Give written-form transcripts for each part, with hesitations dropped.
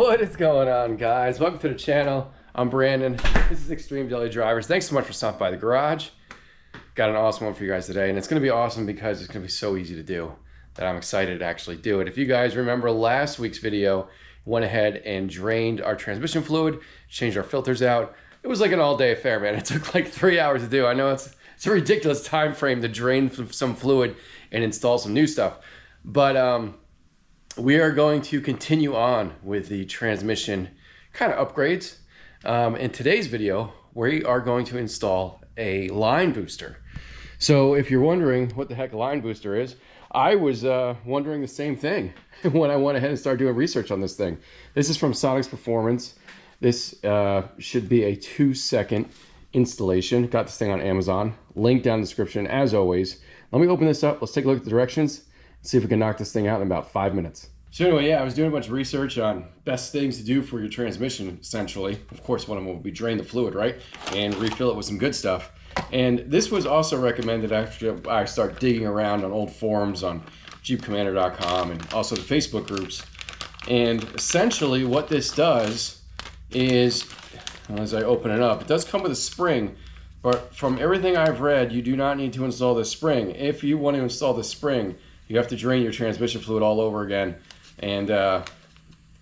What is going on, guys? Welcome to the channel. I'm Brandon. This is Extreme Daily Drivers. Thanks so much for stopping by the garage. Got an awesome one for you guys today, and it's going to be awesome because it's going to be so easy to do that I'm excited to actually do it. If you guys remember last week's video, went ahead and drained our transmission fluid, changed our filters out. It was like an all-day affair, man. It took like 3 hours to do. I know it's a ridiculous time frame to drain some fluid and install some new stuff, but we are going to continue on with the transmission kind of upgrades. In today's video, we are going to install a line booster. So if you're wondering what the heck a line booster is, I was wondering the same thing when I went ahead and started doing research on this thing. This is from Sonnax Performance. This should be a 2-second installation. Got this thing on Amazon. Link down in the description as always. Let me open this up. Let's take a look at the directions and see if we can knock this thing out in about 5 minutes. So anyway, yeah, I was doing a bunch of research on best things to do for your transmission, essentially. Of course, one of them will be drain the fluid, right? And refill it with some good stuff. And this was also recommended after I start digging around on old forums on jeepcommander.com and also the Facebook groups. And essentially what this does is, as I open it up, it does come with a spring, but from everything I've read, you do not need to install this spring. If you want to install this spring, you have to drain your transmission fluid all over again and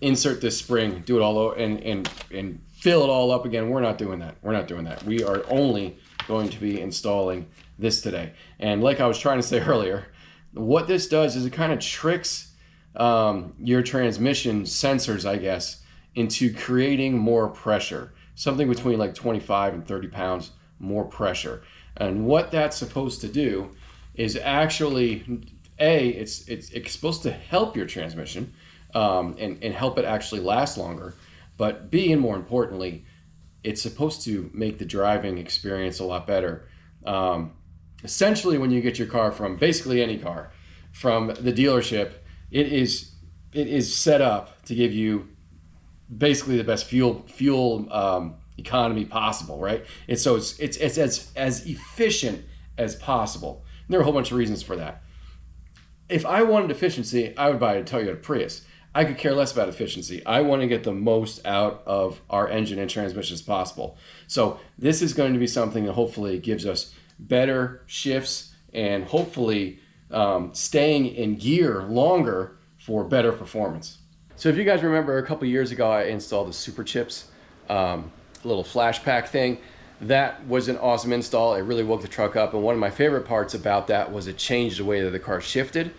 insert this spring, do it all over and fill it all up again. We're not doing that. We're not doing that. We are only going to be installing this today. And like I was trying to say earlier, what this does is it kind of tricks your transmission sensors, I guess, into creating more pressure, something between like 25 and 30 pounds more pressure. And what that's supposed to do is actually, it's supposed to help your transmission and help it actually last longer, but B, and more importantly, it's supposed to make the driving experience a lot better. Essentially, when you get your car from basically any car from the dealership, it is set up to give you basically the best fuel economy possible, right? And so it's as efficient as possible. And there are a whole bunch of reasons for that. If I wanted efficiency, I would buy a Toyota Prius. I could care less about efficiency. I want to get the most out of our engine and transmission as possible. So this is going to be something that hopefully gives us better shifts and hopefully staying in gear longer for better performance. So if you guys remember, a couple years ago, I installed the Super Chips little flash pack thing. That was an awesome install. It really woke the truck up. And one of my favorite parts about that was it changed the way that the car shifted.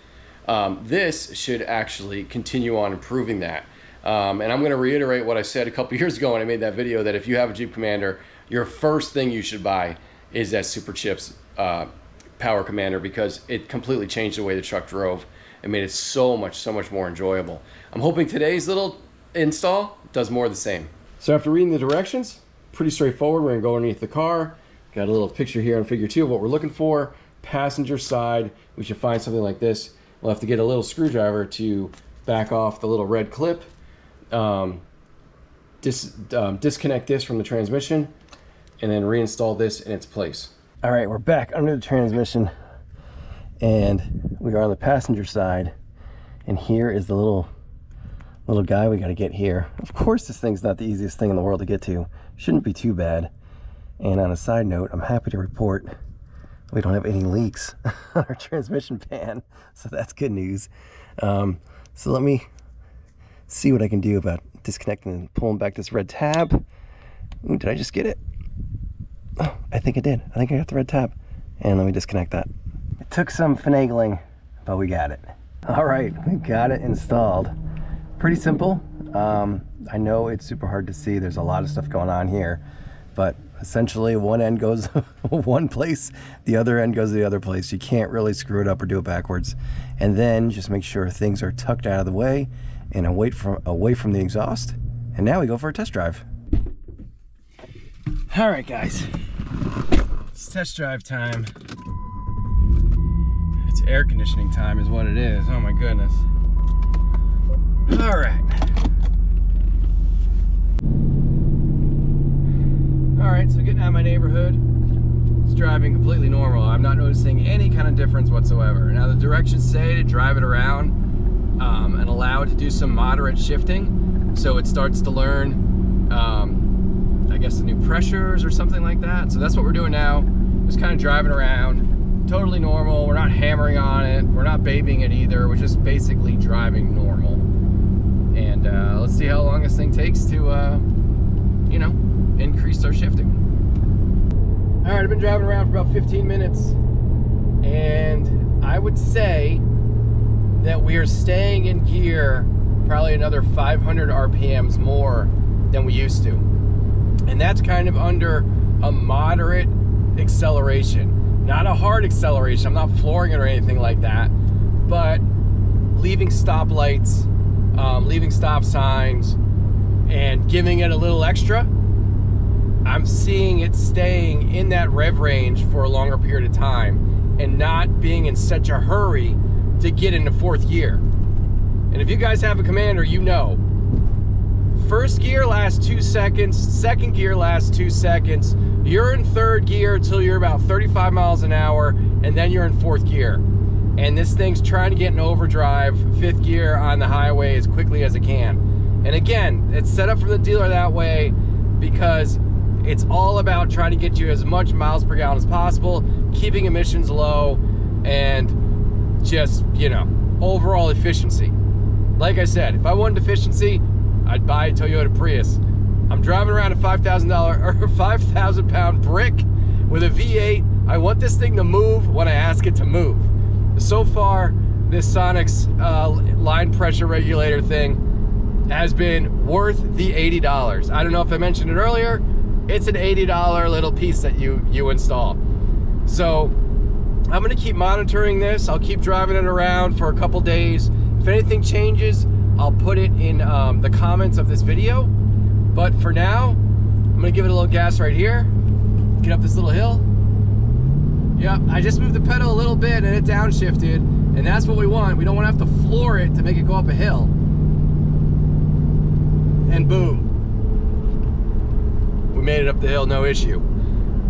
This should actually continue on improving that. And I'm going to reiterate what I said a couple years ago when I made that video, that if you have a Jeep Commander, your first thing you should buy is that Super Chips Power Commander, because it completely changed the way the truck drove and made it so much more enjoyable. I'm hoping today's little install does more of the same. So after reading the directions, pretty straightforward. We're going to go underneath the car. Got a little picture here on figure 2 of what we're looking for. Passenger side, we should find something like this. We'll have to get a little screwdriver to back off the little red clip. Disconnect this from the transmission and then reinstall this in its place. All right, we're back under the transmission and we are on the passenger side. And here is the little guy we got to get here. Of course, this thing's not the easiest thing in the world to get to. Shouldn't be too bad. And on a side note, I'm happy to report we don't have any leaks on our transmission pan, so that's good news. So let me see what I can do about disconnecting and pulling back this red tab. Ooh, did I just get it? Oh, I think I did. I think I got the red tab. And let me disconnect that. It took some finagling, but we got it. All right, we got it installed. Pretty simple. I know it's super hard to see. There's a lot of stuff going on here, but essentially one end goes one place, the other end goes the other place. You can't really screw it up or do it backwards. And then just make sure things are tucked out of the way and away from the exhaust. And now we go for a test drive. All right, guys, it's test drive time. It's air conditioning time is what it is. Oh my goodness. All right. All right, so getting out of my neighborhood, it's driving completely normal. I'm not noticing any kind of difference whatsoever. Now the directions say to drive it around and allow it to do some moderate shifting. so it starts to learn, I guess, the new pressures or something like that. So that's what we're doing now. Just kind of driving around, totally normal. We're not hammering on it. We're not babying it either. We're just basically driving normal. And let's see how long this thing takes to, you know, increase our shifting. All right, I've been driving around for about 15 minutes, and I would say that we are staying in gear probably another 500 RPMs more than we used to. And that's kind of under a moderate acceleration. Not a hard acceleration, I'm not flooring it or anything like that, but leaving stoplights, leaving stop signs, and giving it a little extra. I'm seeing it staying in that rev range for a longer period of time and not being in such a hurry to get into fourth gear. And if you guys have a Commander, you know, first gear lasts 2 seconds, second gear lasts 2 seconds, you're in third gear till you're about 35 miles an hour, and then you're in fourth gear. And this thing's trying to get in overdrive, fifth gear on the highway as quickly as it can. And again, it's set up from the dealer that way because it's all about trying to get you as much miles per gallon as possible, keeping emissions low, and just, you know, overall efficiency. Like I said, if I wanted efficiency, I'd buy a Toyota Prius. I'm driving around a $5,000 or 5,000 pound brick with a V8. I want this thing to move when I ask it to move. So far, this Sonnax line pressure regulator thing has been worth the $80. I don't know if I mentioned it earlier. It's an $80 little piece that you install. So I'm gonna keep monitoring this. I'll keep driving it around for a couple days. If anything changes, I'll put it in the comments of this video. But for now, I'm gonna give it a little gas right here, get up this little hill. Yep, I just moved the pedal a little bit and it downshifted, and that's what we want. We don't want to have to floor it to make it go up a hill. And boom. We made it up the hill, no issue.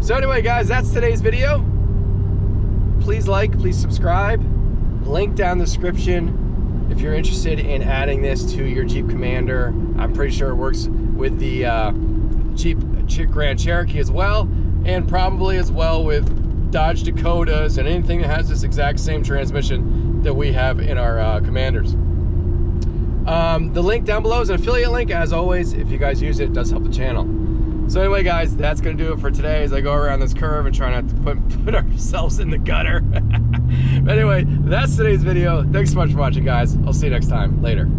So anyway, guys, that's today's video. Please like, please subscribe. Link down in the description if you're interested in adding this to your Jeep Commander. I'm pretty sure it works with the Jeep Grand Cherokee as well, and probably as well with Dodge Dakotas and anything that has this exact same transmission that we have in our Commanders. The link down below is an affiliate link. As always, if you guys use it, it does help the channel. So anyway, guys, that's gonna do it for today as I go around this curve and try not to put ourselves in the gutter. But anyway, that's today's video. Thanks so much for watching, guys. I'll see you next time. Later.